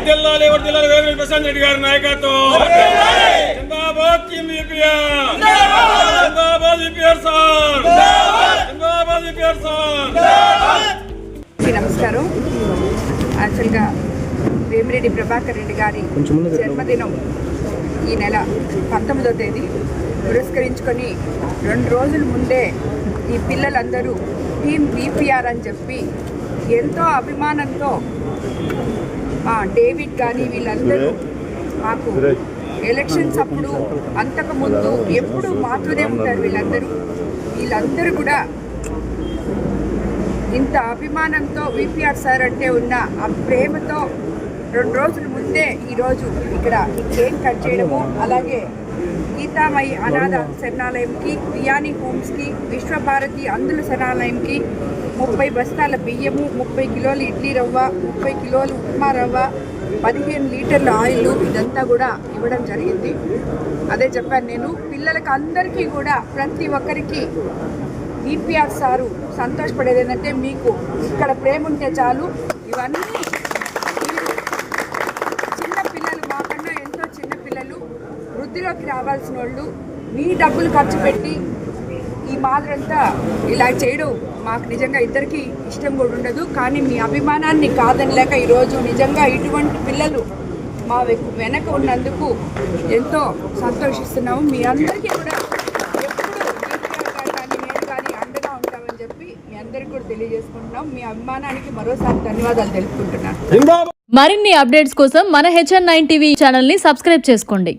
వర్ధిల్లాలి వర్ధిల్లాలి వేమిరెడ్డి ప్రశాంత్ రెడ్డి గారి నాయకత్వం. జిందాబాద్ టీం విపిఆర్, జిందాబాద్ విపిఆర్ సార్, జిందాబాద్ విపిఆర్ సార్. నమస్కారం. యాక్చువల్గా వేమిరెడ్డి ప్రభాకర్ రెడ్డి గారి జన్మదినం ఈ నెల 19వ తేదీ పురస్కరించుకొని 2 రోజుల ముందే ఈ పిల్లలందరూ టీం విపిఆర్ అని చెప్పి ఎంతో అభిమానంతో డేవిడ్ కానీ వీళ్ళందరూ మాకు ఎలక్షన్స్ అప్పుడు అంతకుముందు ఎప్పుడు మాతూనే ఉంటారు. వీళ్ళందరూ కూడా ఇంత అభిమానంతో విపిఆర్ సార్ అంటే ఉన్న ఆ ప్రేమతో 2 రోజుల ముందే ఈరోజు ఇక్కడ ఈ కేక్ కట్ చేయడము, అలాగే గీతామయి అనాథ శరణాలయంకి, వియాని హోమ్స్కి, విశ్వభారతి అందుల శరణాలయంకి 30 బస్తాల బియ్యము, 30 కిలోలు ఇడ్లీ రవ్వ, 30 కిలోలు ఉప్మా రవ్వ, 15 లీటర్ల ఆయిల్ ఇదంతా కూడా ఇవ్వడం జరిగింది. అదే చెప్పాను నేను. పిల్లలకి అందరికీ కూడా ప్రతి ఒక్కరికి విపిఆర్ సారు సంతోషపడేది ఏంటంటే, మీకు ఇక్కడ ప్రేమ ఉంటే చాలు. ఇవన్నీ చిన్న పిల్లలు, మాకన్నా ఎంతో చిన్న పిల్లలు, వృద్ధిలోకి రావాల్సిన వాళ్ళు, మీ డబ్బులు ఖర్చు పెట్టి ఈ మాదిరంతా ఇలా చేయడం మాకు నిజంగా ఇద్దరికి ఇష్టం కూడా ఉండదు. కానీ మీ అభిమానాన్ని కాదనలేక ఈరోజు నిజంగా ఇటువంటి పిల్లలు మా వెనక ఉన్నందుకు ఎంతో సంతోషిస్తున్నాము. మీ అందరికీ కూడా మీ అందరికీ కూడా తెలియజేసుకుంటున్నాం. మీ అభిమానానికి మరోసారి ధన్యవాదాలు తెలుపుకుంటున్నాను. మరిన్ని అప్డేట్స్ కోసం మన HN9 టీవీ ఛానల్ ని సబ్స్క్రైబ్ చేసుకోండి.